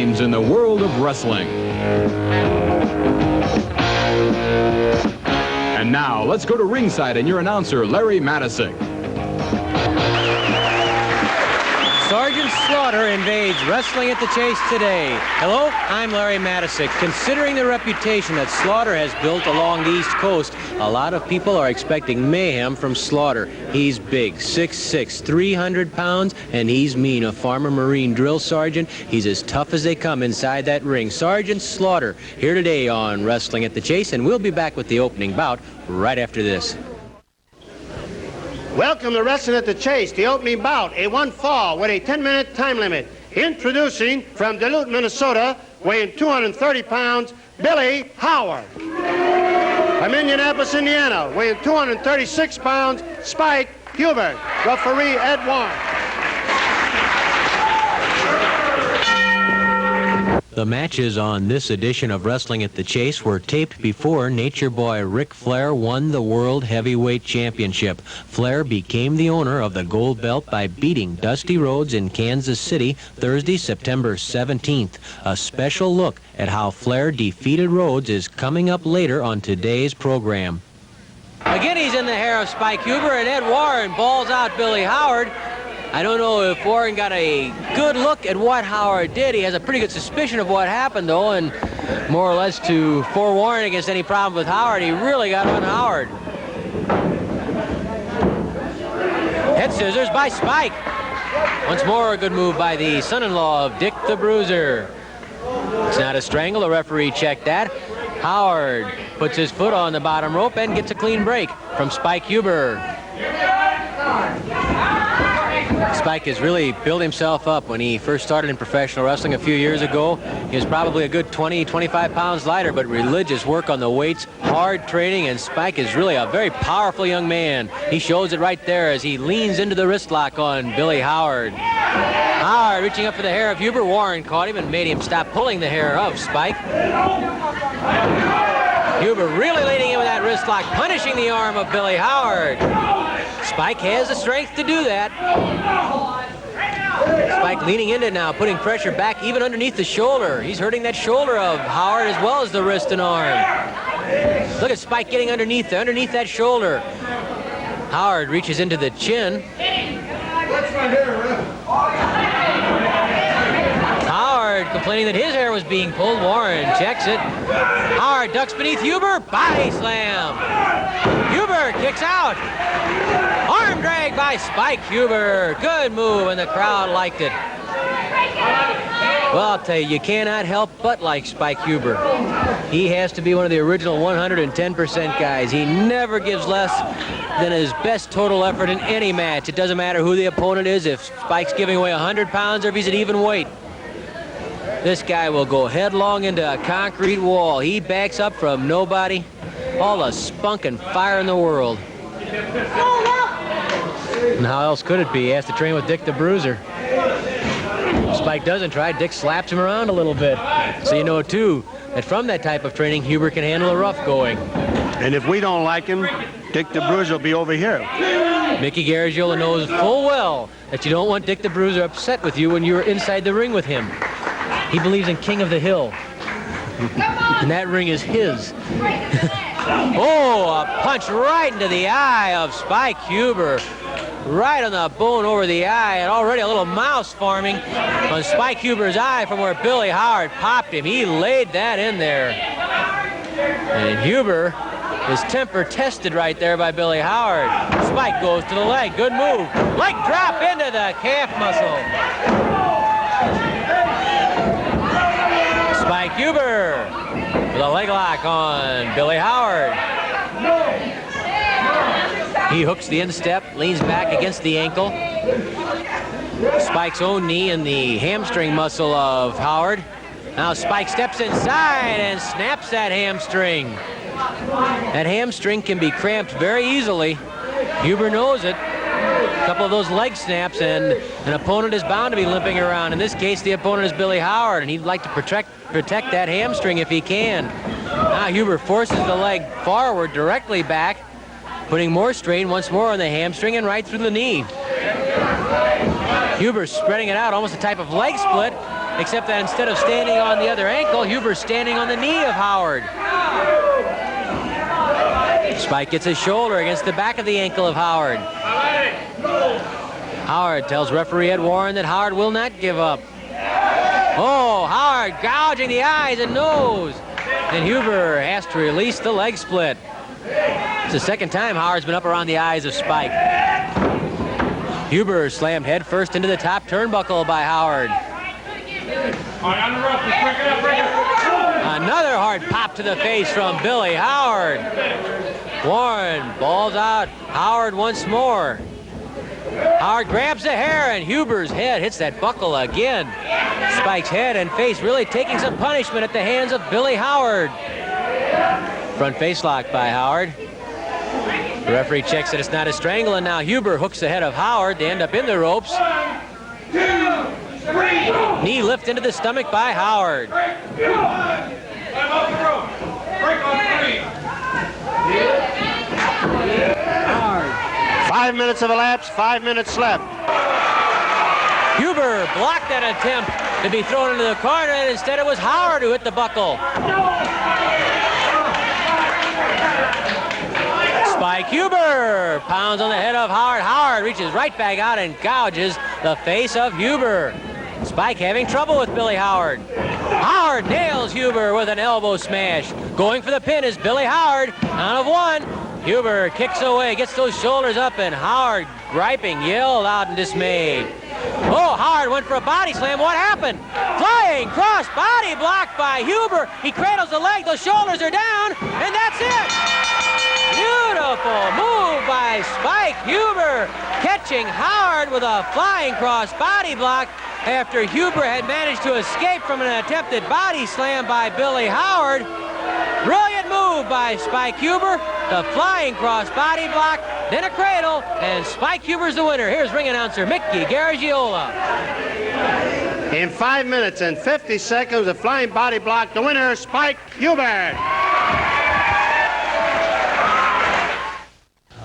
in the world of wrestling. And now, let's go to ringside and your announcer, Larry Matisick. Sergeant Slaughter invades Wrestling at the Chase today. Hello, I'm Larry Matisick. Considering the reputation that Slaughter has built along the East Coast, a lot of people are expecting mayhem from Slaughter. He's big, 6'6", 300 pounds, and he's mean. A former Marine drill sergeant. He's as tough as they come inside that ring. Sergeant Slaughter here today on Wrestling at the Chase, and we'll be back with the opening bout right after this. Welcome to Wrestling at the Chase, the opening bout, a one fall with a 10-minute time limit. Introducing from Duluth, Minnesota, weighing 230 pounds, Billy Howard. From Indianapolis, Indiana, weighing 236 pounds, Spike Hubert. Referee Ed Warren. The matches on this edition of Wrestling at the Chase were taped before Nature Boy Ric Flair won the World Heavyweight Championship. Flair became the owner of the gold belt by beating Dusty Rhodes in Kansas City Thursday, September 17th. A special look at how Flair defeated Rhodes is coming up later on today's program. Again, he's in the hair of Spike Huber, and Ed Warren balls out Billy Howard. I don't know if Warren got a good look at what Howard did. He has a pretty good suspicion of what happened, though, and more or less to forewarn against any problem with Howard, he really got on Howard. Head scissors by Spike. Once more, a good move by the son-in-law of Dick the Bruiser. It's not a strangle. The referee checked that. Howard puts his foot on the bottom rope and gets a clean break from Spike Huber. Spike has really built himself up. When he first started in professional wrestling a few years ago, he was probably a good 20, 25 pounds lighter, but religious work on the weights, hard training, and Spike is really a very powerful young man. He shows it right there as he leans into the wrist lock on Billy Howard. Howard reaching up for the hair of Huber. Warren caught him and made him stop pulling the hair of Spike. Huber really leading in with that wrist lock, punishing the arm of Billy Howard. Spike has the strength to do that. Spike leaning into now, putting pressure back even underneath the shoulder. He's hurting that shoulder of Howard as well as the wrist and arm. Look at Spike getting underneath that shoulder. Howard reaches into the chin. Howard complaining that his hair was being pulled. Warren checks it. Howard ducks beneath Huber. Body slam. Huber kicks out. Arm drag by Spike Huber. Good move, and the crowd liked it. Well, I'll tell you, you cannot help but like Spike Huber. He has to be one of the original 110% guys. He never gives less than his best total effort in any match. It doesn't matter who the opponent is, if Spike's giving away 100 pounds or if he's at even weight. This guy will go headlong into a concrete wall. He backs up from nobody. All the spunk and fire in the world. And how else could it be? He has to train with Dick the Bruiser. If Spike doesn't try, Dick slaps him around a little bit. So you know, too, that from that type of training, Huber can handle a rough going. And if we don't like him, Dick the Bruiser will be over here. Mickey Garagiola knows full well that you don't want Dick the Bruiser upset with you when you're inside the ring with him. He believes in King of the Hill. And that ring is his. Oh, a punch right into the eye of Spike Huber. Right on the bone over the eye, and already a little mouse forming on Spike Huber's eye from where Billy Howard popped him. He laid that in there. And Huber, his temper tested right there by Billy Howard. Spike goes to the leg. Good move. Leg drop into the calf muscle. Spike Huber with a leg lock on Billy Howard. He hooks the instep, leans back against the ankle. Spike's own knee in the hamstring muscle of Howard. Now Spike steps inside and snaps that hamstring. That hamstring can be cramped very easily. Huber knows it. A couple of those leg snaps and an opponent is bound to be limping around. In this case, the opponent is Billy Howard, and he'd like to protect that hamstring if he can. Now Huber forces the leg forward directly back, putting more strain once more on the hamstring and right through the knee. Huber spreading it out, almost a type of leg split. except that instead of standing on the other ankle, Huber's standing on the knee of Howard. Spike gets his shoulder against the back of the ankle of Howard. Howard tells referee Ed Warren that Howard will not give up. Oh, Howard gouging the eyes and nose. And Huber has to release the leg split. It's the second time Howard's been up around the eyes of Spike. Huber slammed head first into the top turnbuckle by Howard. Another hard pop to the face from Billy Howard. Warren balls out Howard once more. Howard grabs the hair and Huber's head hits that buckle again. Spike's head and face really taking some punishment at the hands of Billy Howard. Front face lock by Howard. The referee checks that it's not a strangle, and now Huber hooks the head of Howard. They end up in the ropes. 1, 2, 3. Knee lift into the stomach by Howard. 5 minutes have elapsed, 5 minutes left. Huber blocked that attempt to be thrown into the corner, and instead it was Howard who hit the buckle. Spike Huber pounds on the head of Howard. Howard reaches right back out and gouges the face of Huber. Spike having trouble with Billy Howard. Howard nails Huber with an elbow smash. Going for the pin is Billy Howard. Count of 1. Huber kicks away, gets those shoulders up, and Howard, griping, yelled out in dismay. Oh, Howard went for a body slam. What happened? Flying cross body blocked by Huber. He cradles the leg, the shoulders are down, and that's it. Beautiful move by Spike Huber, catching Howard with a flying cross body block after Huber had managed to escape from an attempted body slam by Billy Howard. Brilliant move by Spike Huber. The flying cross body block, then a cradle, and Spike Huber's the winner. Here's ring announcer Mickey Garagiola. In 5 minutes and 50 seconds, a flying body block, the winner, Spike Huber.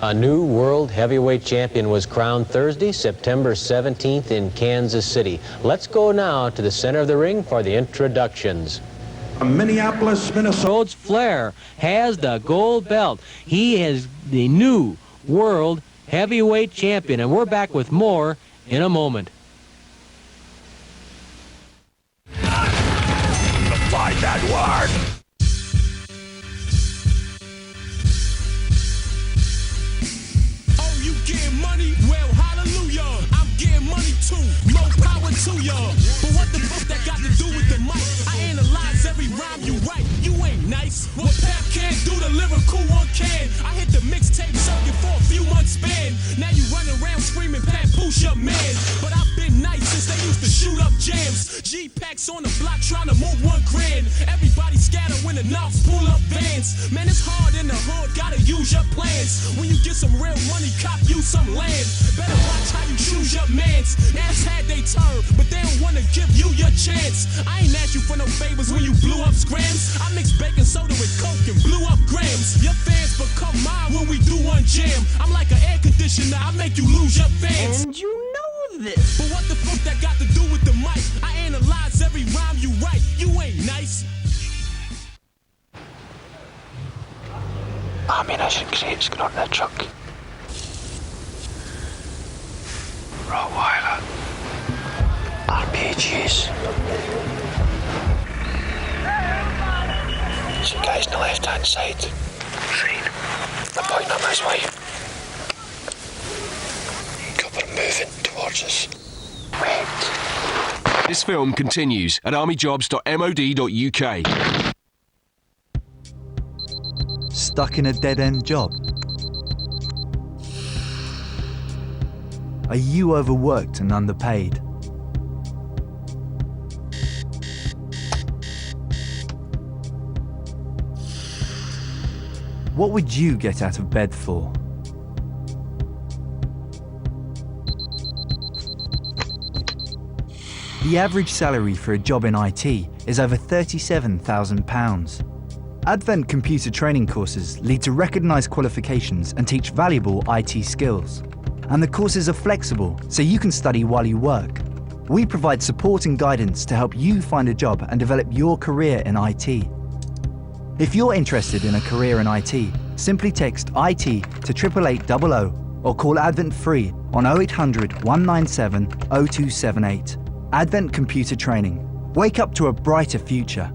A new world heavyweight champion was crowned Thursday, September 17th in Kansas City. Let's go now to the center of the ring for the introductions. Minneapolis, Minnesota. Rhodes Flair has the gold belt. He is the new world heavyweight champion, and we're back with more in a moment. Find that word. Oh, you getting money? Well, hallelujah. I'm getting money too. More power to ya. But what the fuck that got to do with the mic? I analyze every rhyme you write. You ain't nice. What Pep can't do, the lyrical one can. I hit the mixtape circuit for a few months span. Now you run around screaming, Pat, push up, man. But I've been nice since they used to shoot up jams. G-packs on the block trying to move $1 grand. Everybody scatter when the knobs pull up vans. Man, it's hard in the hood, gotta use your plans. When you get some real money, cop you some land. Better watch how you choose your mans. Ass had they turn, but they don't wanna give you your chance. I ain't asked you for no favors when you blew up scrams. I mix baking soda with coke and blew up grams. Your fans become mine when we do one jam. I'm like an air conditioner, I make you lose your fans. And you know this. But what the fuck that got to do with the mic? I analyze every rhyme you write. You ain't nice. Ammunition crates going on the truck. Rottweiler. RPGs. Some guys on the left hand side. Fine. I'm pointing at this way. Couple moving towards us. Wait. This film continues at armyjobs.mod.uk. Stuck in a dead-end job? Are you overworked and underpaid? What would you get out of bed for? The average salary for a job in IT is over £37,000. Advent computer training courses lead to recognised qualifications and teach valuable IT skills. And the courses are flexible, so you can study while you work. We provide support and guidance to help you find a job and develop your career in IT. If you're interested in a career in IT, simply text IT to 88800 or call Advent free on 0800 197 0278. Advent Computer Training. Wake up to a brighter future.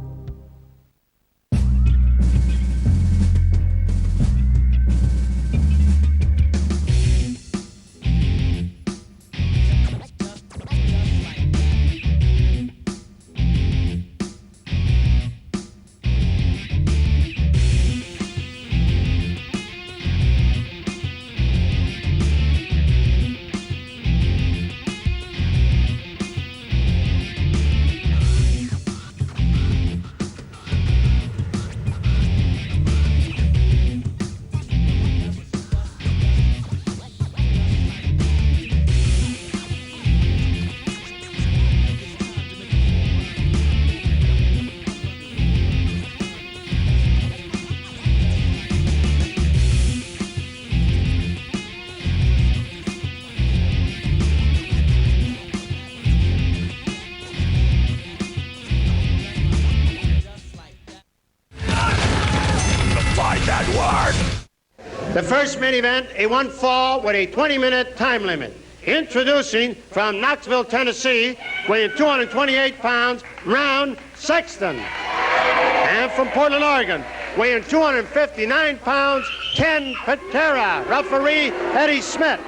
The first main event, a one fall with a 20-minute time limit. Introducing from Knoxville, Tennessee, weighing 228 pounds, Ron Sexton. And from Portland, Oregon, weighing 259 pounds, Ken Patera. Referee, Eddie Smith.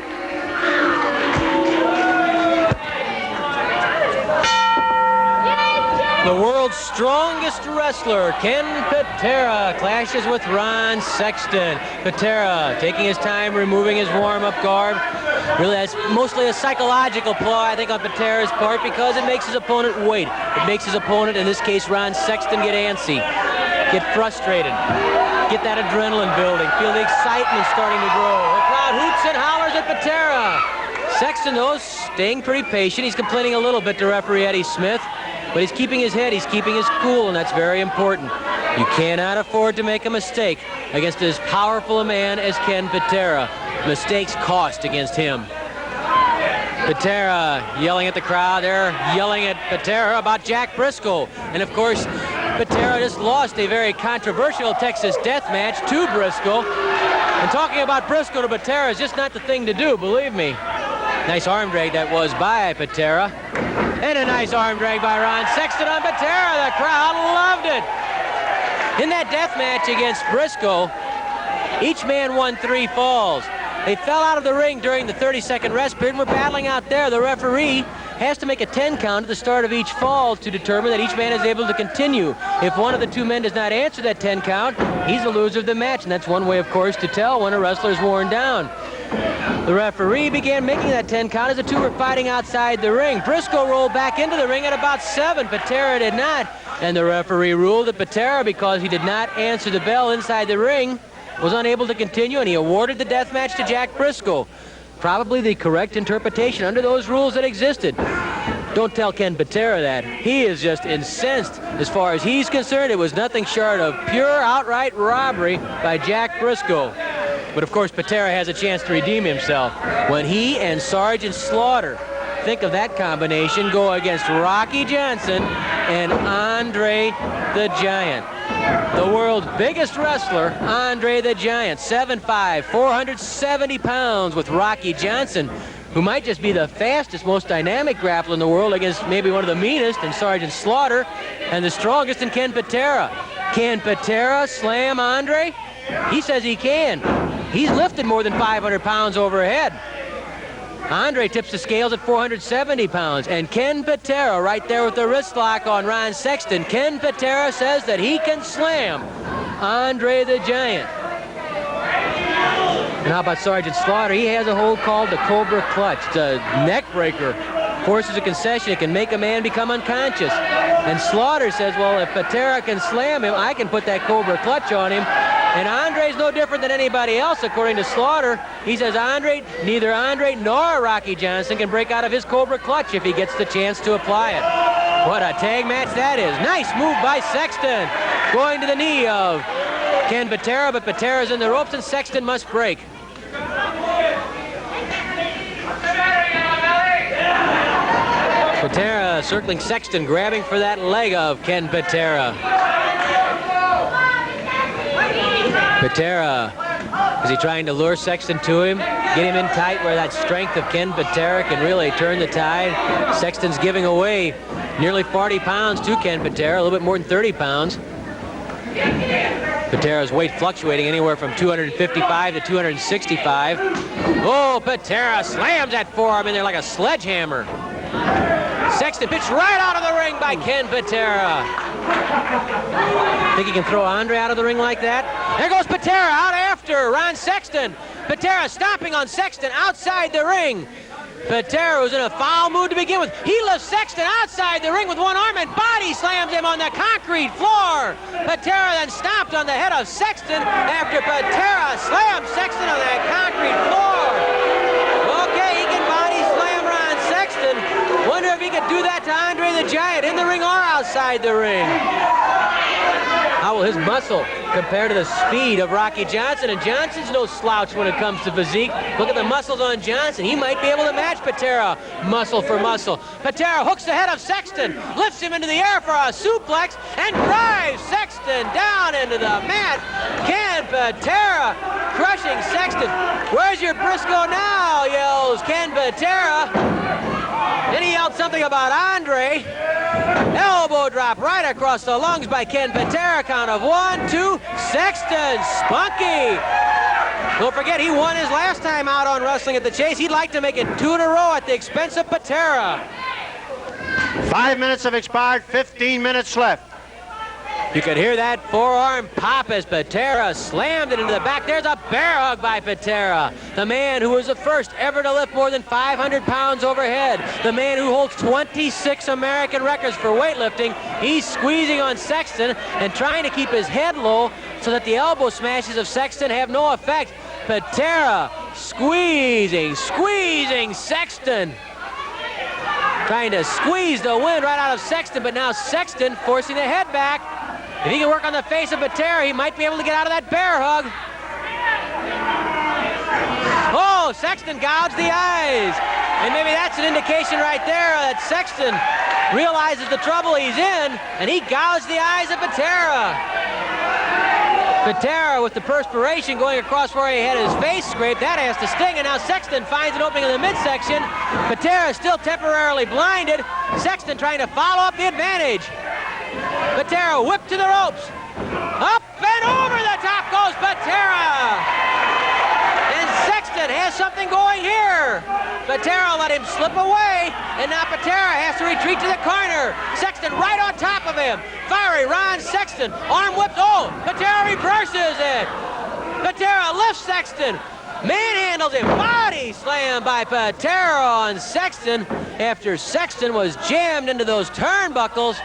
The world's strongest wrestler, Ken Patera, clashes with Ron Sexton. Patera taking his time, removing his warm-up garb. Really, that's mostly a psychological ploy, I think, on Patera's part, because it makes his opponent wait. It makes his opponent, in this case Ron Sexton, get antsy, get frustrated, get that adrenaline building, feel the excitement starting to grow. The crowd hoots and hollers at Patera. Sexton, though, staying pretty patient. He's complaining a little bit to referee Eddie Smith. But he's keeping his head, he's keeping his cool, and that's very important. You cannot afford to make a mistake against as powerful a man as Ken Patera. Mistakes cost against him. Patera yelling at the crowd. They're yelling at Patera about Jack Briscoe. And of course, Patera just lost a very controversial Texas death match to Briscoe. And talking about Briscoe to Patera is just not the thing to do, believe me. Nice arm drag that was by Patera. And a nice arm drag by Ron Sexton on Patera. The crowd loved it. In that death match against Briscoe, each man won 3 falls. They fell out of the ring during the 30-second rest period and were battling out there. The referee has to make a 10 count at the start of each fall to determine that each man is able to continue. If one of the 2 men does not answer that 10 count, he's the loser of the match. And that's one way, of course, to tell when a wrestler's worn down. The referee began making that 10 count as the 2 were fighting outside the ring. Briscoe rolled back into the ring at about 7. Patera did not. And the referee ruled that Patera, because he did not answer the bell inside the ring, was unable to continue, and he awarded the death match to Jack Briscoe. Probably the correct interpretation under those rules that existed. Don't tell Ken Patera that. He is just incensed. As far as he's concerned, it was nothing short of pure outright robbery by Jack Briscoe. But of course, Patera has a chance to redeem himself when he and Sergeant Slaughter, think of that combination, go against Rocky Johnson and Andre the Giant. The world's biggest wrestler, Andre the Giant, 7'5", 470 pounds, with Rocky Johnson, who might just be the fastest, most dynamic grappler in the world, against maybe one of the meanest in Sergeant Slaughter, and the strongest in Ken Patera. Can Patera slam Andre? He says he can. He's lifted more than 500 pounds overhead. Andre tips the scales at 470 pounds. And Ken Patera right there with the wrist lock on Ron Sexton. Ken Patera says that he can slam Andre the Giant. And how about Sergeant Slaughter? He has a hold called the Cobra Clutch. It's a neck breaker. Forces a concession. It can make a man become unconscious. And Slaughter says, well, if Patera can slam him, I can put that Cobra Clutch on him. And Andre's no different than anybody else, according to Slaughter. He says neither Andre nor Rocky Johnson can break out of his Cobra Clutch if he gets the chance to apply it. What a tag match that is. Nice move by Sexton. Going to the knee of Ken Patera, but Patera's in the ropes and Sexton must break. Patera circling Sexton, grabbing for that leg of Ken Patera. Patera, is he trying to lure Sexton to him? Get him in tight where that strength of Ken Patera can really turn the tide. Sexton's giving away nearly 40 pounds to Ken Patera, a little bit more than 30 pounds. Patera's weight fluctuating anywhere from 255 to 265. Oh, Patera slams that forearm in there like a sledgehammer. Sexton pitched right out of the ring by Ken Patera. Think he can throw Andre out of the ring like that? There goes Patera out after Ron Sexton. Patera stomping on Sexton outside the ring. Patera was in a foul mood to begin with. He lifts Sexton outside the ring with one arm and body slams him on the concrete floor. Patera then stomped on the head of Sexton after Patera slammed Sexton on that concrete floor. Okay, he can body slam Ron Sexton. Wonder if he could do that to Andre the Giant in the ring or outside the ring. How will his muscle compare to the speed of Rocky Johnson? And Johnson's no slouch when it comes to physique. Look at the muscles on Johnson. He might be able to match Patera muscle for muscle. Patera hooks the head of Sexton, lifts him into the air for a suplex, and drives Sexton down into the mat. Ken Patera crushing Sexton. Where's your Briscoe now, yells Ken Patera. Then he yelled something about Andre. Elbow drop right across the lungs by Ken Patera. Count of 1, 2. Sexton, spunky. Don't forget, he won his last time out on Wrestling at the Chase. He'd like to make it 2 in a row at the expense of Patera. 5 minutes have expired, 15 minutes left. You could hear that forearm pop as Patera slammed it into the back. There's a bear hug by Patera, the man who was the first ever to lift more than 500 pounds overhead, the man who holds 26 American records for weightlifting. He's squeezing on Sexton and trying to keep his head low so that the elbow smashes of Sexton have no effect. Patera squeezing Sexton. Trying to squeeze the wind right out of Sexton, but now Sexton forcing the head back. If he can work on the face of Patera, he might be able to get out of that bear hug. Oh, Sexton gouged the eyes. And maybe that's an indication right there that Sexton realizes the trouble he's in, and he gouged the eyes of Patera. Patera with the perspiration going across where he had his face scraped, that has to sting, and now Sexton finds an opening in the midsection. Patera is still temporarily blinded. Sexton trying to follow up the advantage. Patera whipped to the ropes. Up and over the top goes Patera. And Sexton has something going here. Patera let him slip away, and now Patera has to retreat to the corner. Sexton right on top of him. Fiery Ron Sexton, arm whipped. Oh, Patera reverses it. Patera lifts Sexton, manhandles him, body slam by Patera on Sexton after Sexton was jammed into those turnbuckles.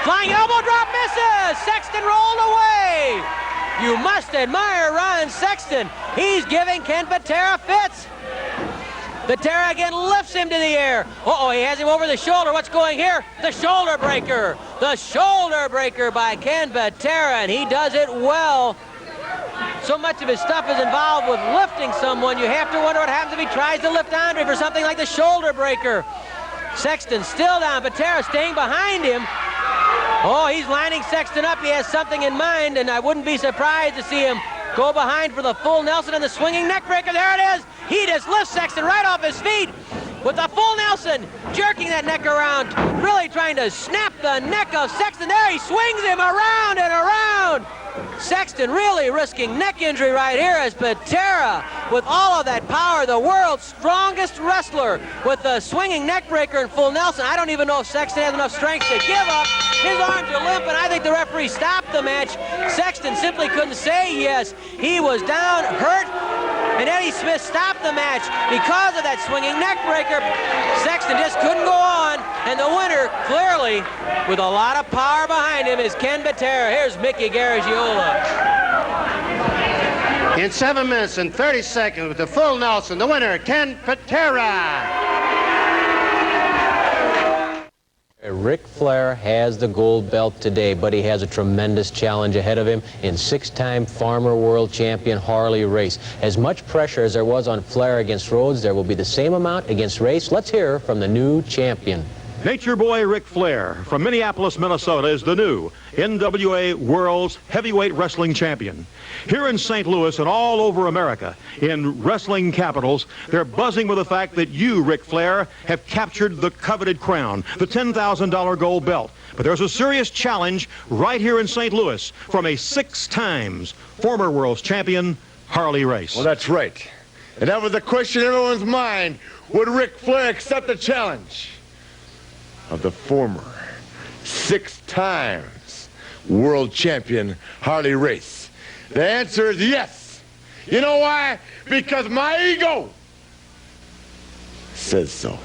Flying elbow drop misses. Sexton rolled away. You must admire Ron Sexton. He's giving Ken Patera fits. Patera again lifts him to the air. Uh-oh, he has him over the shoulder. What's going here? The shoulder breaker. The shoulder breaker by Ken Patera, and he does it well. So much of his stuff is involved with lifting someone, you have to wonder what happens if he tries to lift Andre for something like the shoulder breaker. Sexton still down. Patera staying behind him. Oh, he's lining Sexton up. He has something in mind, and I wouldn't be surprised to see him go behind for the full Nelson and the swinging neck breaker. There it is. He just lifts Sexton right off his feet with the full Nelson, jerking that neck around, really trying to snap the neck of Sexton. There, he swings him around and around. Sexton really risking neck injury right here as Patera, with all of that power, the world's strongest wrestler, with the swinging neck breaker and full Nelson. I don't even know if Sexton has enough strength to give up. His arms are limp, and I think the referee stopped the match. Sexton simply couldn't say yes. He was down, hurt, and Eddie Smith stopped the match because of that swinging neck breaker. Sexton just couldn't go on, and the winner, clearly, with a lot of power behind him, is Ken Patera. Here's Mickey Garagiola. In 7 minutes and 30 seconds with the full Nelson, the winner, Ken Patera. Ric Flair has the gold belt today, but he has a tremendous challenge ahead of him in 6-time Farmer World Champion Harley Race. As much pressure as there was on Flair against Rhodes, there will be the same amount against Race. Let's hear from the new champion. Nature Boy Ric Flair from Minneapolis, Minnesota is the new NWA World's Heavyweight Wrestling Champion. Here in St. Louis and all over America, in wrestling capitals, they're buzzing with the fact that you, Ric Flair, have captured the coveted crown, the $10,000 gold belt. But there's a serious challenge right here in St. Louis from a 6 times former world's champion, Harley Race. Well, that's right. And that was the question in everyone's mind. Would Ric Flair accept the challenge of the former 6 times world champion Harley Race? The answer is yes. You know why? Because my ego says so.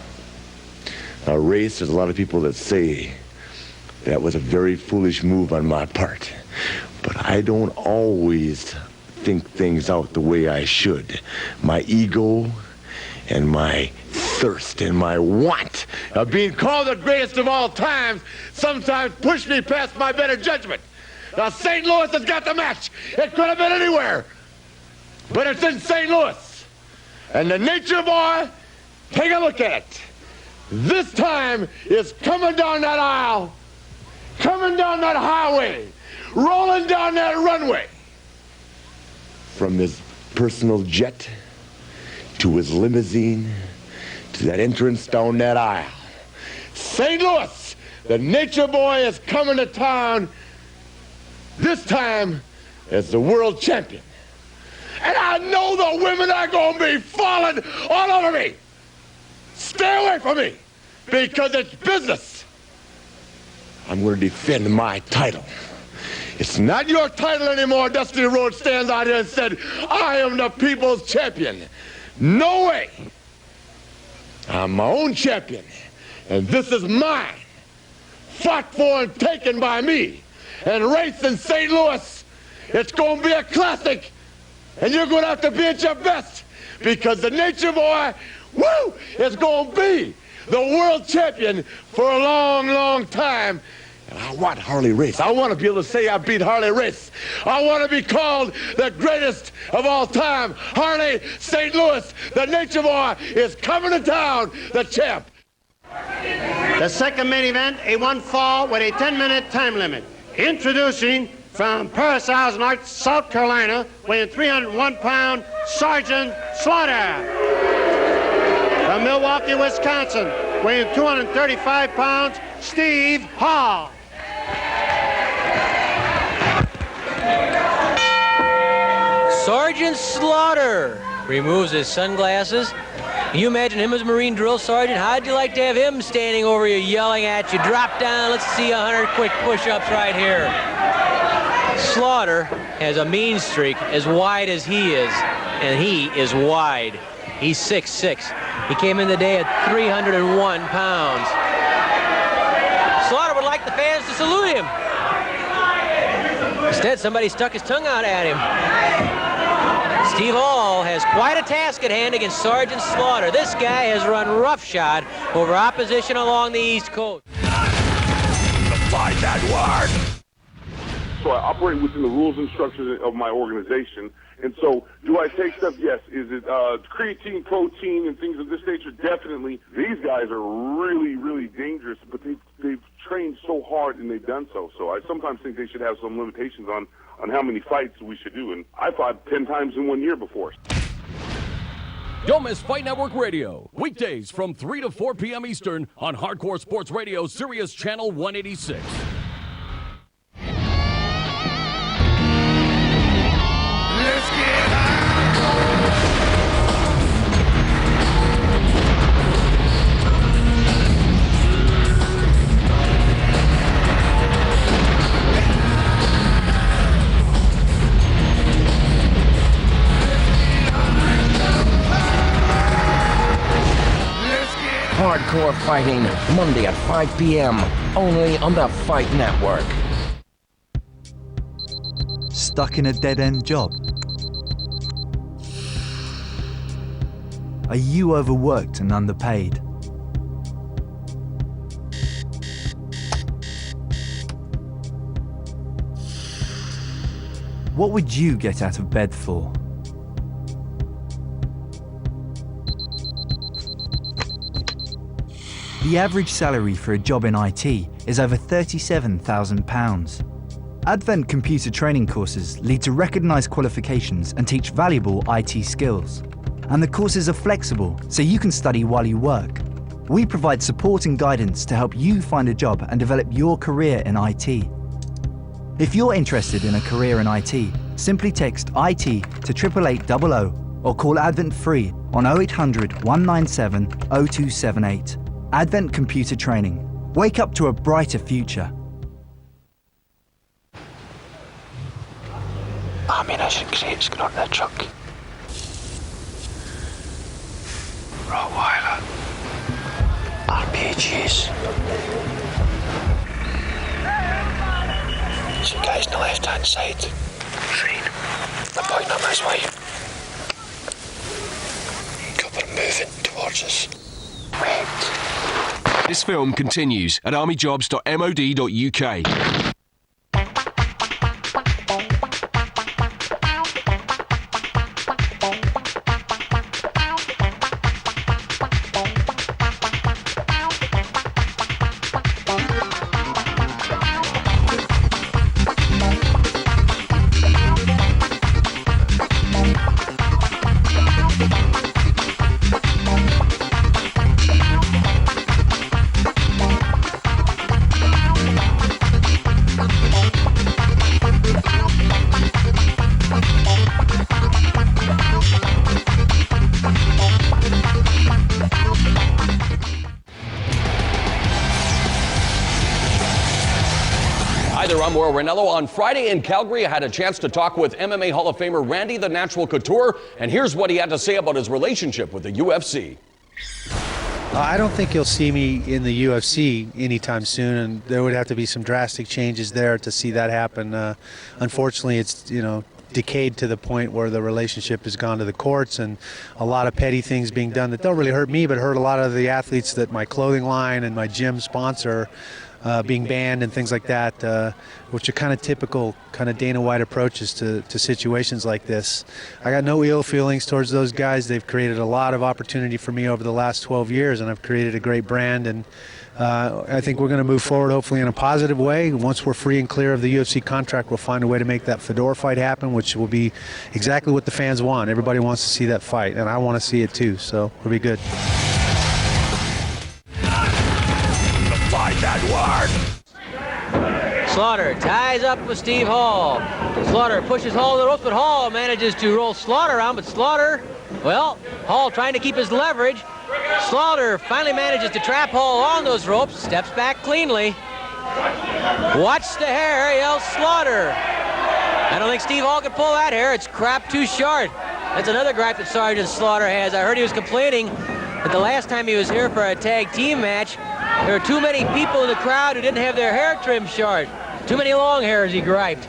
Now, Race, there's a lot of people that say that was a very foolish move on my part. But I don't always think things out the way I should. My ego and my thirst and my want of being called the greatest of all times sometimes push me past my better judgment. Now, St. Louis has got the match. It could have been anywhere, but it's in St. Louis. And the Nature Boy, take a look at it. This time is coming down that aisle, coming down that highway, rolling down that runway. From his personal jet to his limousine to that entrance down that aisle. St. Louis, the Nature Boy is coming to town, this time as the world champion. And I know the women are going to be falling all over me. Stay away from me, because it's business. I'm going to defend my title. It's not your title anymore. Dusty Rhodes stands out here and said, I am the people's champion. No way. I'm my own champion, and this is mine. Fought for and taken by me. And Race in St. Louis, it's going to be a classic, and you're going to have to be at your best, because the Nature Boy, woo, is going to be the world champion for a long, long time. And I want Harley Race. I want to be able to say I beat Harley Race. I want to be called the greatest of all time. Harley, St. Louis, the Nature Boy is coming to town, the champ. The second main event, a 1 fall with a 10-minute time limit. Introducing from Paris, South Carolina, weighing 301 pounds, Sergeant Slaughter. From Milwaukee, Wisconsin, weighing 235 pounds, Steve Hall. Sergeant Slaughter removes his sunglasses. Can you imagine him as a Marine drill sergeant? How'd you like to have him standing over you, yelling at you, drop down, let's see 100 quick push-ups right here. Slaughter has a mean streak as wide as he is, and he is wide. He's 6'6". He came in the day at 301 pounds. Slaughter would like the fans to salute him. Instead, somebody stuck his tongue out at him. Steve Hall has quite a task at hand against Sergeant Slaughter. This guy has run roughshod over opposition along the East Coast. Find that word. So I operate within the rules and structures of my organization. And so, do I take stuff? Yes. Is it creatine, protein, and things of this nature? Definitely. These guys are really, really dangerous, but they've trained so hard and they've done so. So I sometimes think they should have some limitations on how many fights we should do. And I fought 10 times in 1 year before. Don't miss Fight Network Radio. Weekdays from 3 to 4 p.m. Eastern on Hardcore Sports Radio, Sirius Channel 186. Let's get high. Hardcore fighting, Monday at 5 p.m. only on the Fight Network. Stuck in a dead-end job? Are you overworked and underpaid? What would you get out of bed for? The average salary for a job in IT is over £37,000. Advent computer training courses lead to recognised qualifications and teach valuable IT skills. And the courses are flexible, so you can study while you work. We provide support and guidance to help you find a job and develop your career in IT. If you're interested in a career in IT, simply text IT to 88800 or call Advent free on 0800 197 0278. Advent Computer Training. Wake up to a brighter future. Ammunition crates going on the truck. Rottweiler. RPGs. Some guys on the left-hand side. Fine. I'm pointing them this way. Couple moving towards us. Wait. This film continues at armyjobs.mod.uk. Ranello. On Friday in Calgary, I had a chance to talk with MMA Hall of Famer Randy the Natural Couture, and here's what he had to say about his relationship with the UFC. I don't think you'll see me in the UFC anytime soon, and there would have to be some drastic changes there to see that happen. Unfortunately, it's, decayed to the point where the relationship has gone to the courts, and a lot of petty things being done that don't really hurt me, but hurt a lot of the athletes that my clothing line and my gym sponsor. Being banned and things like that, which are kind of typical kind of Dana White approaches to situations like this. I got no ill feelings towards those guys. They've created a lot of opportunity for me over the last 12 years, and I've created a great brand, and I think we're going to move forward hopefully in a positive way. Once we're free and clear of the UFC contract, we'll find a way to make that Fedor fight happen, which will be exactly what the fans want. Everybody wants to see that fight, and I want to see it too, so it'll be good. That word. Slaughter ties up with Steve Hall. Slaughter pushes Hall to the ropes, but Hall manages to roll Slaughter around, but Slaughter, well, Hall trying to keep his leverage. Slaughter finally manages to trap Hall on those ropes, steps back cleanly. Watch the hair, yells Slaughter. I don't think Steve Hall can pull that hair. It's crap too short. That's another gripe that Sergeant Slaughter has. I heard he was complaining that the last time he was here for a tag team match, there were too many people in the crowd who didn't have their hair trimmed short. Too many long hairs, he griped.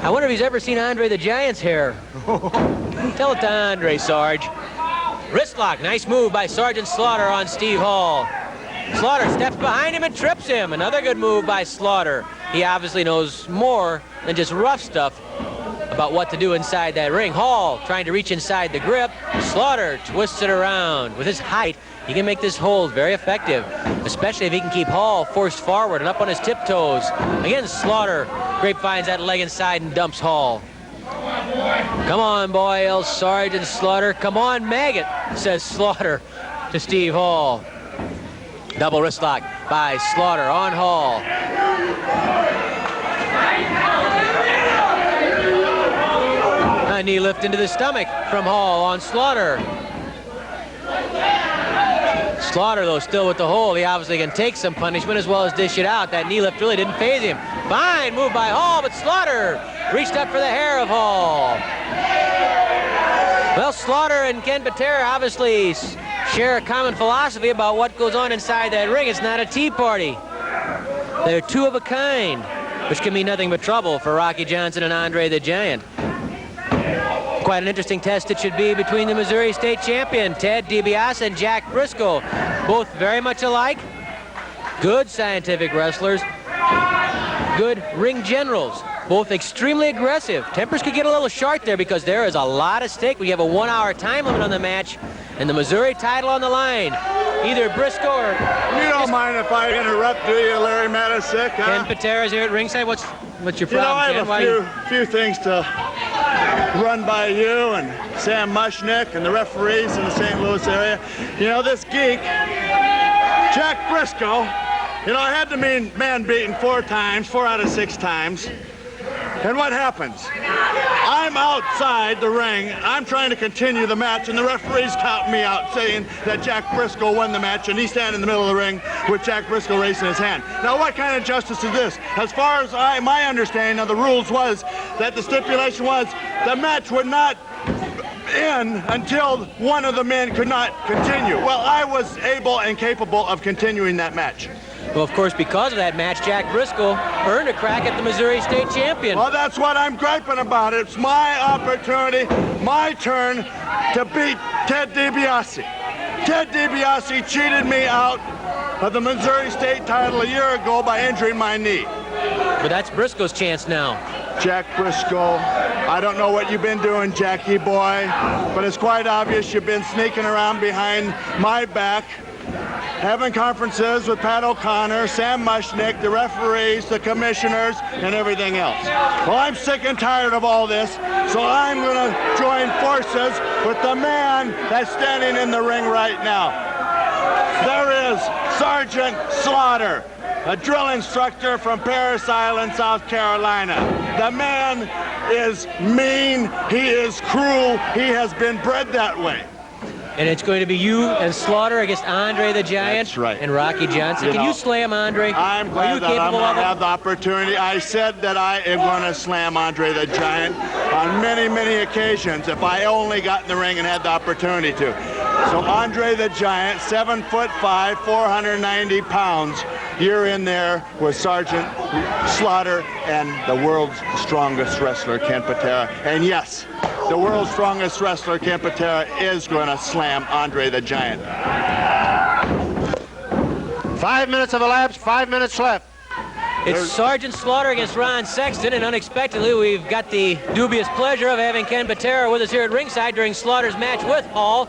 I wonder if he's ever seen Andre the Giant's hair. Tell it to Andre, Sarge. Wrist lock, nice move by Sergeant Slaughter on Steve Hall. Slaughter steps behind him and trips him. Another good move by Slaughter. He obviously knows more than just rough stuff about what to do inside that ring. Hall trying to reach inside the grip. Slaughter twists it around. With his height, he can make this hold very effective, especially if he can keep Hall forced forward and up on his tiptoes. Again, Slaughter grapevines that leg inside and dumps Hall. Come on, boy, yells Sergeant Slaughter. Come on, maggot, says Slaughter to Steve Hall. Double wrist lock by Slaughter on Hall. A knee lift into the stomach from Hall on Slaughter. Slaughter, though, still with the hold. He obviously can take some punishment as well as dish it out. That knee lift really didn't faze him. Fine move by Hall, but Slaughter reached up for the hair of Hall. Well, Slaughter and Ken Patera obviously share a common philosophy about what goes on inside that ring. It's not a tea party. They're two of a kind, which can mean nothing but trouble for Rocky Johnson and Andre the Giant. Quite an interesting test it should be between the Missouri State champion, Ted DiBiase, and Jack Briscoe. Both very much alike. Good scientific wrestlers. Good ring generals. Both extremely aggressive. Tempers could get a little short there because there is a lot at stake. We have a 1-hour time limit on the match and the Missouri title on the line. either Briscoe or... You don't mind if I interrupt, do you, Larry Matisick? Ken Patera's here at ringside. What's your problem, I Ken? have a few things to run by you and Sam Mushnick and the referees in the St. Louis area. This geek, Jack Briscoe, I had the man beaten 4 out of 6 times. And what happens? I'm outside the ring. I'm trying to continue the match, and the referee's counting me out, saying that Jack Briscoe won the match, and he's standing in the middle of the ring with Jack Briscoe raising his hand. Now, what kind of justice is this? As far as my understanding of the rules was that the stipulation was the match would not end until one of the men could not continue. Well, I was able and capable of continuing that match. Well, of course, because of that match, Jack Briscoe earned a crack at the Missouri State Champion. Well, that's what I'm griping about. It's my opportunity, my turn to beat Ted DiBiase. Ted DiBiase cheated me out of the Missouri State title a year ago by injuring my knee. But that's Briscoe's chance now. Jack Briscoe, I don't know what you've been doing, Jackie boy, but it's quite obvious you've been sneaking around behind my back, having conferences with Pat O'Connor, Sam Mushnick, the referees, the commissioners, and everything else. Well, I'm sick and tired of all this, so I'm going to join forces with the man that's standing in the ring right now. There is Sergeant Slaughter, a drill instructor from Parris Island, South Carolina. The man is mean, he is cruel, he has been bred that way. And it's going to be you and Slaughter against Andre the Giant. That's right. And Rocky Johnson. Can you slam Andre? I'm glad that I'm going to have the opportunity. I said that I am going to slam Andre the Giant on many, many occasions if I only got in the ring and had the opportunity to. So Andre the Giant, 7'5", 490 pounds. You're in there with Sergeant Slaughter and the world's strongest wrestler, Ken Patera. And yes, the world's strongest wrestler, Ken Patera, is going to slam Andre the Giant. 5 minutes have elapsed, 5 minutes left. It's Sergeant Slaughter against Ron Sexton, and unexpectedly we've got the dubious pleasure of having Ken Patera with us here at ringside during Slaughter's match with Hall.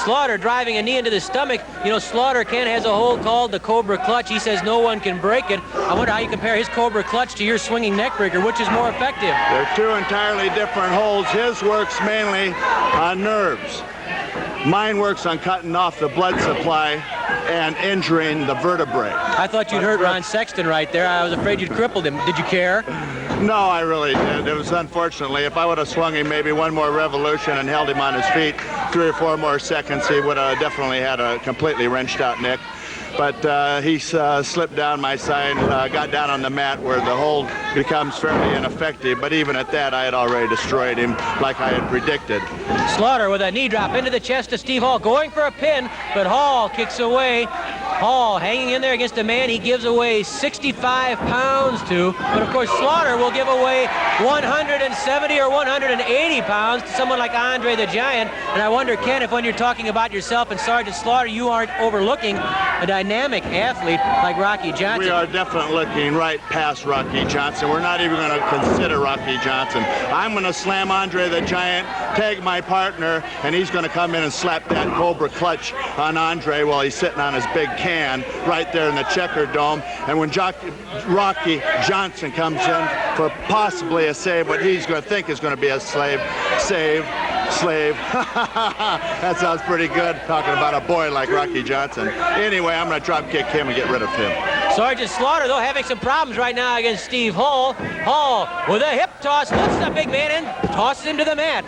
Slaughter driving a knee into the stomach. Slaughter, Ken, has a hold called the Cobra Clutch. He says no one can break it. I wonder how you compare his Cobra Clutch to your swinging neck breaker. Which is more effective? They're two entirely different holds. His works mainly on nerves. Mine works on cutting off the blood supply and injuring the vertebrae. I thought you'd hurt Ron Sexton right there. I was afraid you'd crippled him. Did you care? No, I really did. It was unfortunately, if I would have swung him maybe one more revolution and held him on his feet 3 or 4 more seconds, he would have definitely had a completely wrenched out neck. But he slipped down my side, got down on the mat where the hold becomes fairly ineffective. But even at that, I had already destroyed him like I had predicted. Slaughter with a knee drop into the chest of Steve Hall, going for a pin, but Hall kicks away. Hall hanging in there against a man he gives away 65 pounds to. But of course, Slaughter will give away 170 or 180 pounds to someone like Andre the Giant. And I wonder, Ken, if when you're talking about yourself and Sergeant Slaughter, you aren't overlooking a dynamic athlete like Rocky Johnson. We are definitely looking right past Rocky Johnson. We're not even going to consider Rocky Johnson. I'm going to slam Andre the Giant, tag my partner, and he's going to come in and slap that Cobra Clutch on Andre while he's sitting on his big can right there in the Checker Dome. And when Rocky Johnson comes in for possibly a save, what he's going to think is going to be a save. That sounds pretty good, talking about a boy like Rocky Johnson. Anyway, I'm going to drop kick him and get rid of him. Sergeant Slaughter, though, having some problems right now against Steve Hall. Hall with a hip toss, lifts the big man in, tosses him to the mat.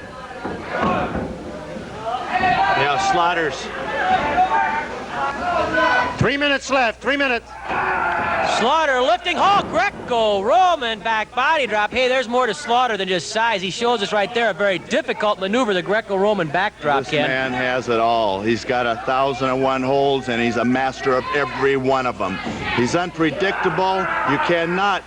Yeah, Slaughter's. 3 minutes left, 3 minutes. Slaughter lifting Hall, Greco-Roman back body drop. Hey, there's more to Slaughter than just size. He shows us right there a very difficult maneuver, the Greco-Roman backdrop, Ken. This man has it all. He's got 1,001 holds, and he's a master of every one of them. He's unpredictable. You cannot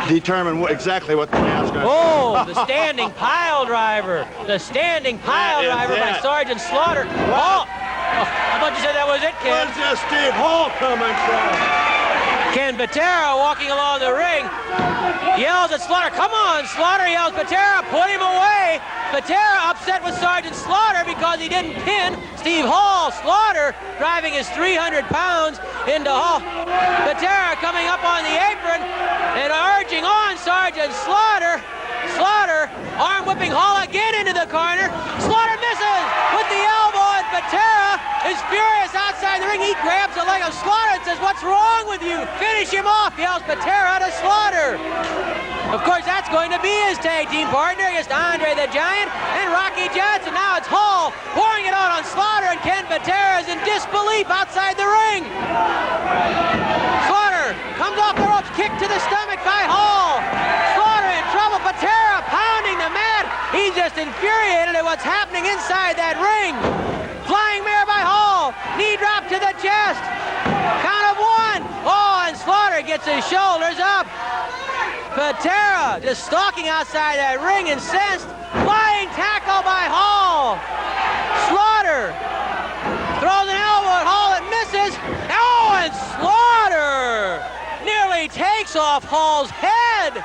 determine exactly what the man's going to do. Oh, the standing pile driver. The standing pile driver by Sergeant Slaughter. Oh, I thought you said that was it, Ken. Where's this Steve Hall coming from? Ken Patera walking along the ring, yells yells at Slaughter. Come on, Slaughter yells. Patera, put him away. Patera upset with Sergeant Slaughter because he didn't pin Steve Hall. Slaughter driving his 300 pounds into Hall. Patera coming up on the apron and urging on Sergeant Slaughter. Slaughter arm whipping Hall again into the corner. Slaughter misses with the elbow, and Patera is furious outside the ring. He grabs the leg of Slaughter and says, "What's wrong with you? Finish him off," yells Patera to Slaughter. Of course, that's going to be his tag team partner against Andre the Giant and Rocky Johnson. Now it's Hall pouring it out on Slaughter, and Ken Patera is in disbelief outside the ring. Slaughter comes off the ropes, kick to the stomach by Hall. Slaughter in trouble. Patera pounding the mat. He's just infuriated at what's happening inside that ring. Flying mare by Hall. Knee drop to the chest. Count of one. Oh, and Slaughter gets his shoulders up. Patera just stalking outside that ring, incensed. Flying tackle by Hall. Slaughter throws an elbow at Hall. It misses. Oh, and Slaughter nearly takes off Hall's head.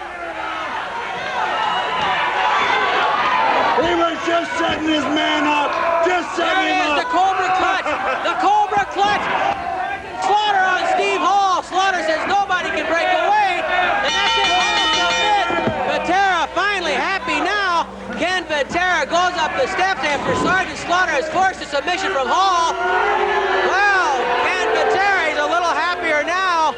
He was just setting his man up. Just setting him up. The Cobra Clutch. The Cobra Clutch. Slaughter on Steve Hall. Slaughter says nobody can break away. And that's it. Patera finally happy now. Ken Patera goes up the steps after Sergeant Slaughter has forced a submission from Hall. Well, Ken Patera, he's a little happier now.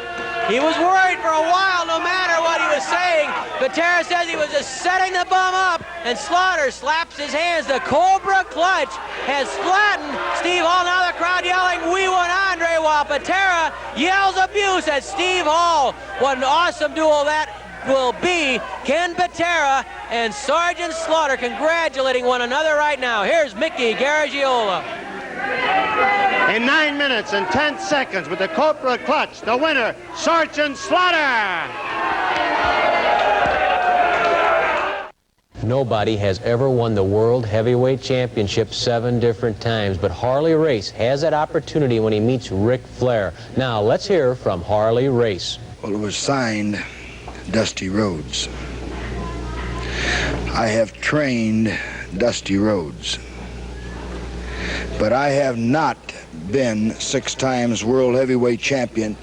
He was worried for a while no matter what he was saying. Patera says he was just setting the bum up, and Slaughter slaps his hands. The Cobra Clutch has flattened Steve Hall. Now the crowd yelling, "We want Andre," while Patera yells abuse at Steve Hall. What an awesome duel that will be. Ken Patera and Sergeant Slaughter congratulating one another right now. Here's Mickey Garagiola. In 9 minutes and 10 seconds with the Cobra Clutch, the winner, Sergeant Slaughter. Nobody has ever won the World Heavyweight Championship 7 different times, but Harley Race has that opportunity when he meets Ric Flair. Now, let's hear from Harley Race. Well, it was signed Dusty Rhodes. I have trained Dusty Rhodes, but I have not been 6 times World Heavyweight Champion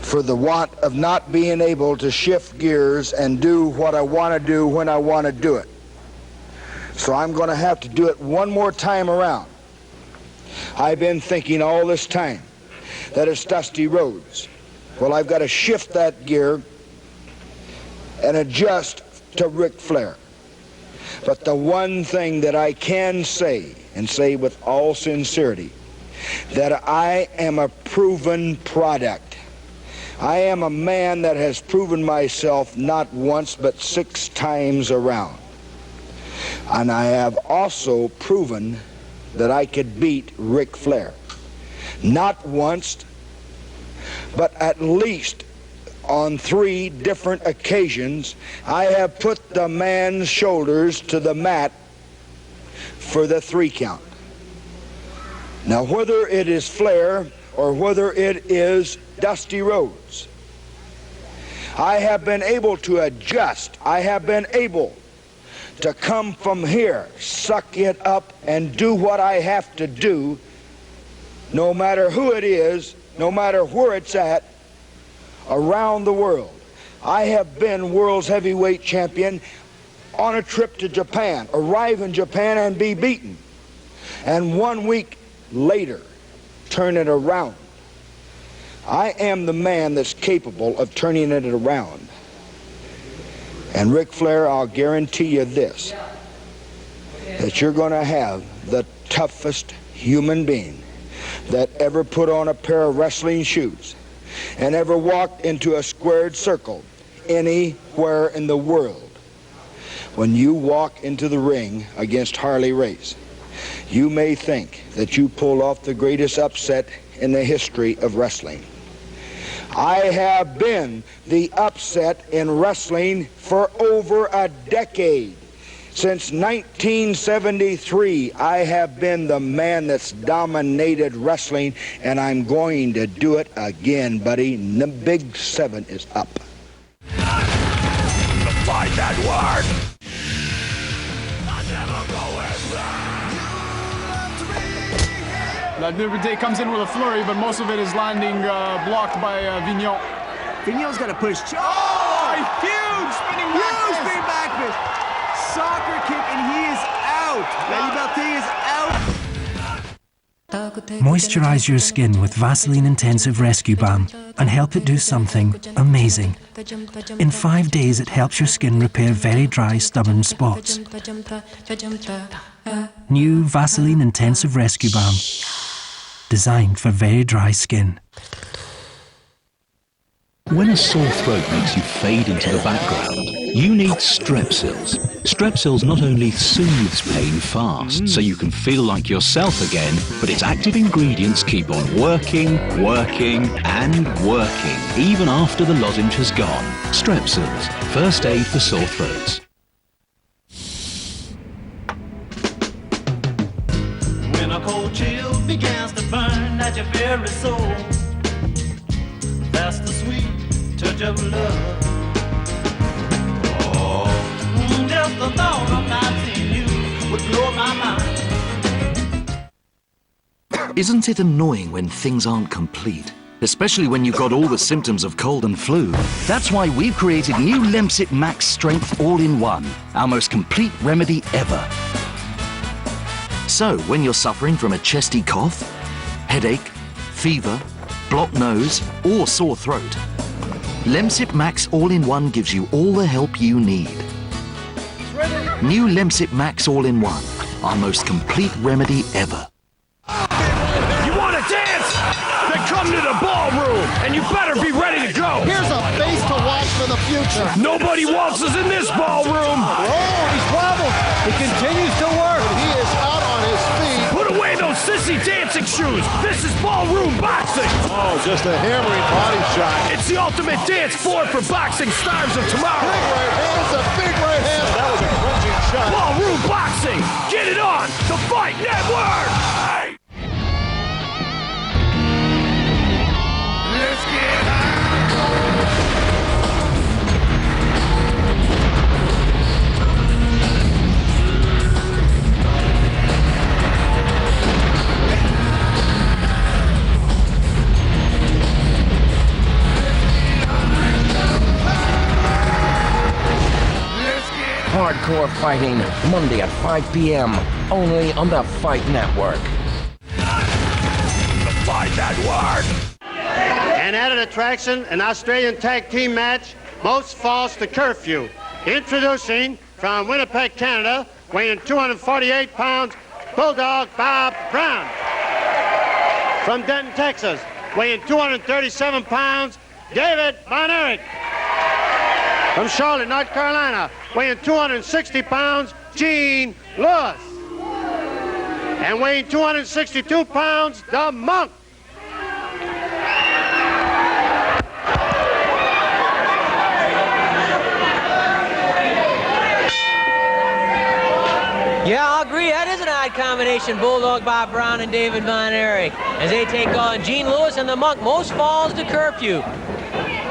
for the want of not being able to shift gears and do what I want to do when I want to do it. So I'm going to have to do it one more time around. I've been thinking all this time that it's Dusty Rhodes. Well, I've got to shift that gear and adjust to Ric Flair. But the one thing that I can say, and say with all sincerity, that I am a proven product. I am a man that has proven myself not once but 6 times around. And I have also proven that I could beat Ric Flair. Not once, but at least on 3 different occasions, I have put the man's shoulders to the mat for the 3 count. Now, whether it is Flair or whether it is Dusty Rhodes, I have been able to adjust. I have been able to come from here, suck it up, and do what I have to do, no matter who it is, no matter where it's at, around the world. I have been world's heavyweight champion on a trip to Japan, arrive in Japan and be beaten, and 1 week later turn it around. I am the man that's capable of turning it around. And Ric Flair, I'll guarantee you this, that you're going to have the toughest human being that ever put on a pair of wrestling shoes and ever walked into a squared circle anywhere in the world. When you walk into the ring against Harley Race, you may think that you pulled off the greatest upset in the history of wrestling. I have been the upset in wrestling for over a decade. Since 1973, I have been the man that's dominated wrestling, and I'm going to do it again, buddy. The Big 7 is up. Liberté comes in with a flurry, but most of it is landing blocked by Vignon. Vignon's got to push. Oh, huge spinning back fist. Soccer kick, and he is out. Liberté is out. Moisturize your skin with Vaseline Intensive Rescue Balm and help it do something amazing. In 5 days, it helps your skin repair very dry, stubborn spots. New Vaseline Intensive Rescue Balm, designed for very dry skin. When a sore throat makes you fade into the background, you need Strepsils. Strepsils not only soothes pain fast, so you can feel like yourself again, but its active ingredients keep on working, and working, even after the lozenge has gone. Strepsils, first aid for sore throats. When a cold chill begins to burn at your very soul, that's the sweet touch of love. Oh, just the thought of not seeing you would blow my mind. Isn't it annoying when things aren't complete? Especially when you've got all the symptoms of cold and flu. That's why we've created new Lemsip Max Strength All-in-One, our most complete remedy ever. So, when you're suffering from a chesty cough, headache, fever, blocked nose, or sore throat, Lemsip Max All-in-One gives you all the help you need. New Lemsip Max All-in-One, our most complete remedy ever. You want to dance? Then come to the ballroom, and you better be ready to go. Here's a face to watch for the future. Nobody waltzes in this ballroom. Oh, he's wobbled. He continues to work. He is out on his feet. Put away those sissy dancing shoes. This is ballroom boxing. Oh, just a hammering body shot. It's the ultimate dance floor for boxing stars of tomorrow. Big right hand. It's a big right hand. That was a crunching shot. Ballroom boxing. Get it on the Fight Network. Let's get high. Hardcore fighting, Monday at 5 p.m. only on the Fight Network. The Fight Network. An added attraction, an Australian tag team match, most falls to curfew. Introducing from Winnipeg, Canada, weighing 248 pounds, Bulldog Bob Brown. From Denton, Texas, weighing 237 pounds, David Von Erich. From Charlotte, North Carolina, weighing 260 pounds, Gene Lewis. And weighing 262 pounds, the Monk. Yeah, I'll agree. That is an odd combination, Bulldog Bob Brown and David Von Erich, as they take on Gene Lewis and the Monk. Most falls to curfew.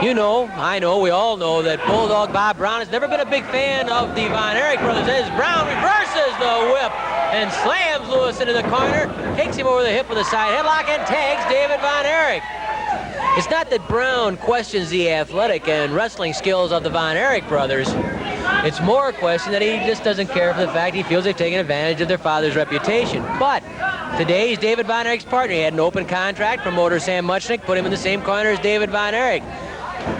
You know, I know, we all know that Bulldog Bob Brown has never been a big fan of the Von Erich brothers. As Brown reverses the whip and slams Lewis into the corner, takes him over the hip with a side headlock and tags David Von Erich. It's not that Brown questions the athletic and wrestling skills of the Von Erich brothers. It's more a question that he just doesn't care for the fact he feels they've taken advantage of their father's reputation. But today he's David Von Erich's partner. He had an open contract. Promoter Sam Muchnick put him in the same corner as David Von Erich.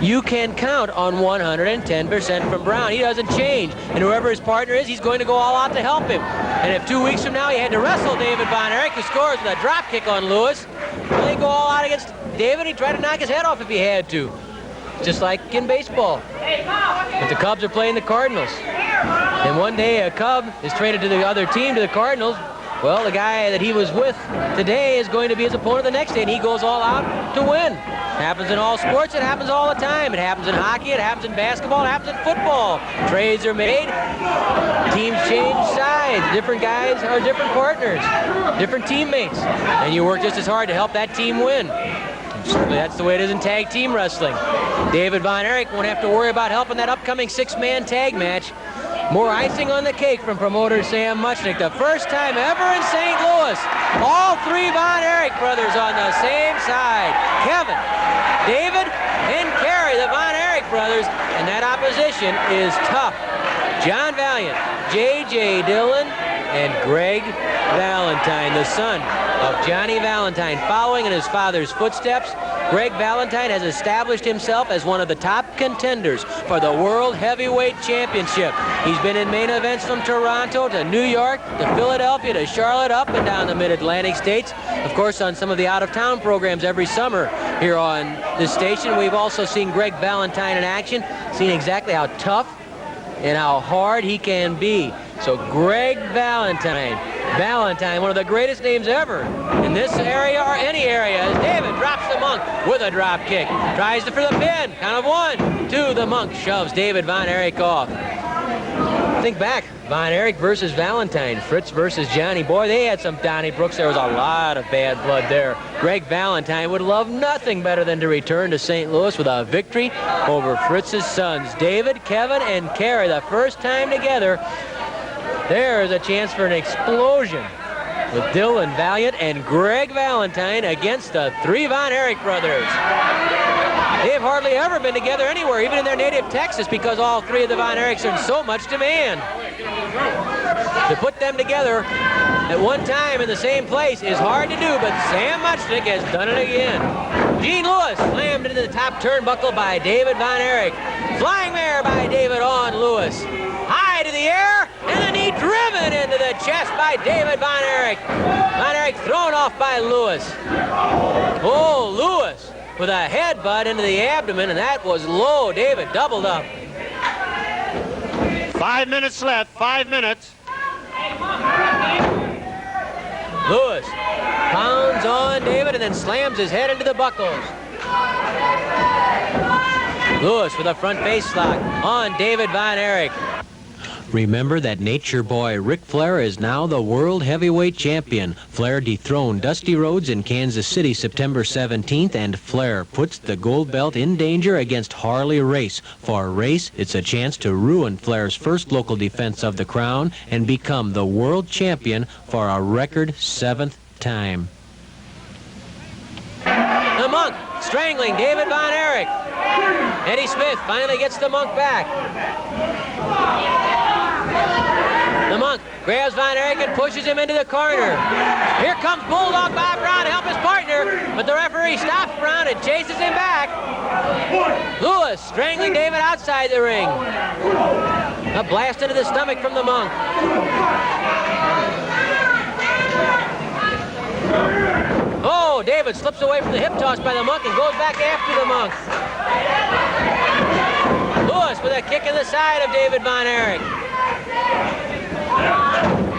You can count on 110% from Brown. He doesn't change. And whoever his partner is, he's going to go all out to help him. And if 2 weeks from now he had to wrestle David Von Erich, who scores with a drop kick on Lewis, well, he'd go all out against David. He'd try to knock his head off if he had to. Just like in baseball. But the Cubs are playing the Cardinals. And one day a Cub is traded to the other team, to the Cardinals. Well, the guy that he was with today is going to be his opponent the next day, and he goes all out to win. Happens in all sports, it happens all the time. It happens in hockey, it happens in basketball, it happens in football. Trades are made, teams change sides. Different guys are different partners, different teammates. And you work just as hard to help that team win. Certainly that's the way it is in tag team wrestling. David Von Erich won't have to worry about helping that upcoming six-man tag match More icing on the cake from promoter Sam Muchnick. The first time ever in St. Louis. All three Von Erich brothers on the same side. Kevin, David, and Kerry, the Von Erich brothers. And that opposition is tough. John Valiant, J.J. Dillon, and Greg Valentine, the son of Johnny Valentine. Following in his father's footsteps, Greg Valentine has established himself as one of the top contenders for the World Heavyweight Championship. He's been in main events from Toronto to New York to Philadelphia to Charlotte, up and down the mid-Atlantic states. Of course, on some of the out-of-town programs every summer here on this station. We've also seen Greg Valentine in action, seen exactly how tough and how hard he can be. So Greg Valentine, one of the greatest names ever in this area or any area, as David drops the Monk with a drop kick. Tries for the pin, count of 1, 2, the Monk shoves David Von Erich off. Think back, Von Erich versus Valentine, Fritz versus Johnny. Boy, they had some Donnybrooks. There was a lot of bad blood there. Greg Valentine would love nothing better than to return to St. Louis with a victory over Fritz's sons, David, Kevin, and Kerry. The first time together, there's a chance for an explosion with Dylan Valiant and Greg Valentine against the three Von Erich brothers. They've hardly ever been together anywhere, even in their native Texas, because all three of the Von Erichs are in so much demand. To put them together at one time in the same place is hard to do, but Sam Muchnick has done it again. Gene Lewis slammed into the top turnbuckle by David Von Erich. Flying mare by David on Lewis. High to the air, and the knee driven into the chest by David Von Erich. Von Erich thrown off by Lewis. Oh, Lewis with a headbutt into the abdomen, and that was low. David doubled up. 5 minutes left, 5 minutes. Lewis pounds on David and then slams his head into the buckles. Lewis with a front face lock on David Von Erich. Remember that nature boy Ric Flair is now the world heavyweight champion. Flair dethroned Dusty Rhodes in Kansas City September 17th, and Flair puts the gold belt in danger against Harley Race. For Race, it's a chance to ruin Flair's first local defense of the crown and become the world champion for a record 7th time. The Monk strangling David Von Erich. Eddie Smith finally gets the Monk back. The Monk grabs Von Erich and pushes him into the corner. Here comes Bulldog Bob Brown to help his partner, but the referee stops Brown and chases him back. Lewis strangling David outside the ring. A blast into the stomach from the Monk. Oh, David slips away from the hip toss by the Monk and goes back after the Monk. Lewis with a kick in the side of David Von Erich.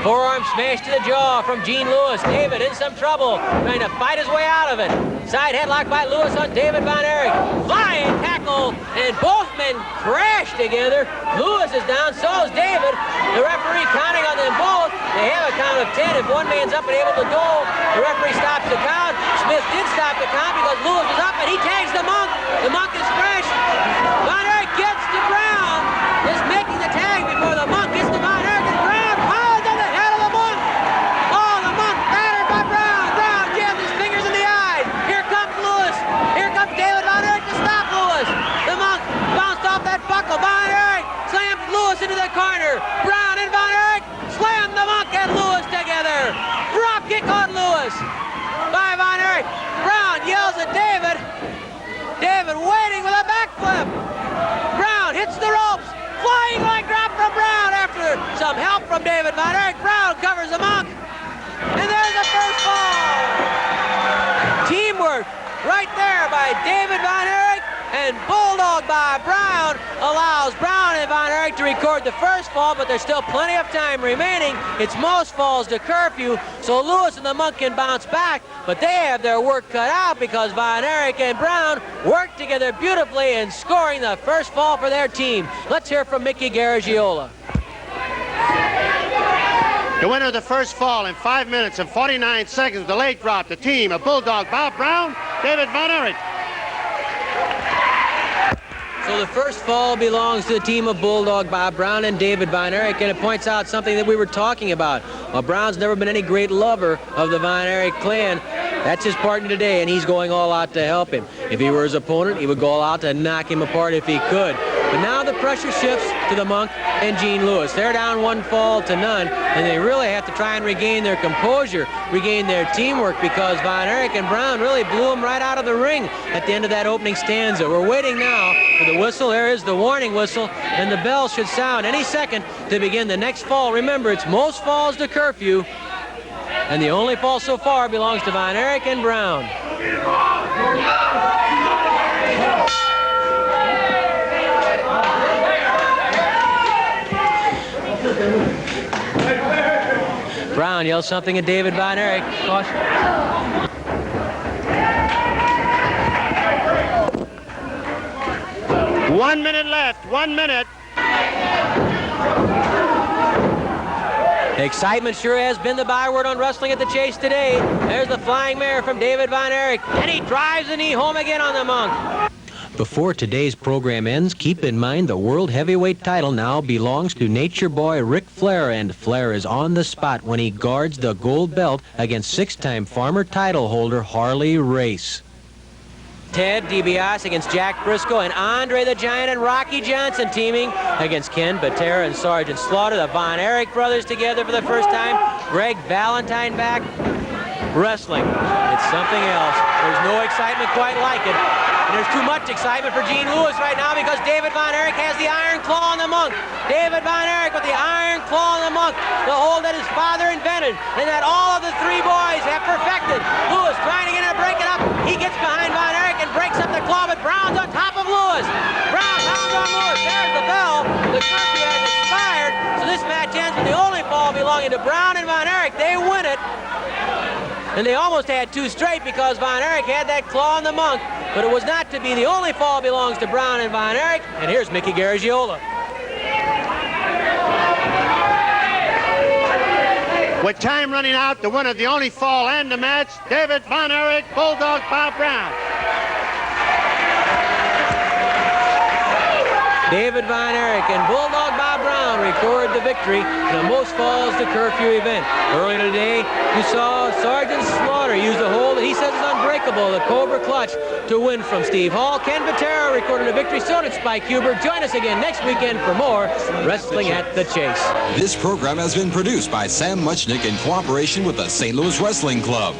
Forearm smash to the jaw from Gene Lewis. David in some trouble, trying to fight his way out of it. Side headlock by Lewis on David Von Erich. Flying tackle, and both men crash together. Lewis is down, so is David. The referee counting on them both. They have a count of 10. If one man's up and able to go, the referee stops the count. Smith did stop the count because Lewis was up, and he tags the Monk. The Monk is fresh. Von Erich gets to Brown. Is making the tag before the Monk gets to Von Erich, and Brown piles on the head of the Monk. Oh, the Monk battered by Brown. Brown jams his fingers in the eyes. Here comes Lewis. Here comes David Von Erich to stop Lewis. The Monk bounced off that buckle. Von Erich slams Lewis into the corner. Brown and Von Erich slam the Monk and Lewis together. Drop kick on Lewis by Von Erich. Brown yells at David. David waiting with a backflip. Brown hits the ropes. Flying leg drop from Brown after some help from David Von Erich. Brown covers the Monk. And there's the first fall. Teamwork right there by David Von Erich, and Bulldog by Brown allows Brown and Von Erich to record the first fall, but there's still plenty of time remaining. It's most falls to curfew, so Lewis and the Monk can bounce back, but they have their work cut out because Von Erich and Brown work together beautifully in scoring the first fall for their team. Let's hear from Mickey Garagiola. The winner of the first fall in 5 minutes and 49 seconds with the late drop, the team of Bulldog Bob Brown, David Von Erich. So So the first fall belongs to the team of Bulldog Bob Brown and David Von Erich, and it points out something that we were talking about. Well, Brown's never been any great lover of the Von Erich clan. That's his partner today, and he's going all out to help him. If he were his opponent, he would go all out to knock him apart if he could. But now the pressure shifts to the Monk and Gene Lewis. They're down 1 fall to none, and they really have to try and regain their composure, regain their teamwork, because Von Erich and Brown really blew them right out of the ring at the end of that opening stanza. We're waiting now for the whistle. There is the warning whistle, and the bell should sound any second to begin the next fall. Remember, it's most falls to curfew, and the only fall so far belongs to Von Erich and Brown. Brown yells something at David Von Erich. Caution. 1 minute left. 1 minute. Excitement sure has been the byword on Wrestling at the Chase today. There's the flying mare from David Von Erich, and he drives the knee home again on the Monk. Before today's program ends, keep in mind the World Heavyweight title now belongs to Nature Boy Ric Flair, and Flair is on the spot when he guards the gold belt against 6-time Farmer title holder Harley Race. Ted DiBiase against Jack Briscoe, and Andre the Giant and Rocky Johnson teaming against Ken Patera and Sergeant Slaughter. The Von Erich brothers together for the first time. Greg Valentine back. Wrestling, it's something else. There's no excitement quite like it. And there's too much excitement for Gene Lewis right now because David Von Erich has the iron claw on the Monk. David Von Erich with the iron claw on the Monk, the hold that his father invented and that all of the 3 boys have perfected. Lewis trying to get it to break it up. He gets behind Von Erich and breaks up the claw, but Brown's on top of Lewis. Brown pounds on Lewis. There's the bell. The curfew has expired, so this match ends with the only fall belonging to Brown and Von Erich. They win it. And they almost had 2 straight because Von Erich had that claw on the Monk, but it was not to be. The only fall belongs to Brown and Von Erich, and here's Mickey Garagiola. With time running out, the winner of the only fall and the match, David Von Erich, Bulldog Bob Brown. David Von Erich and Bulldog Bob Brown record the victory in a most falls to curfew event. Earlier today, you saw Sergeant Slaughter use a hold that he says is unbreakable, the Cobra Clutch, to win from Steve Hall. Ken Patera recorded a victory, so did Spike Huber. Join us again next weekend for more Wrestling at the Chase. This program has been produced by Sam Muchnick in cooperation with the St. Louis Wrestling Club.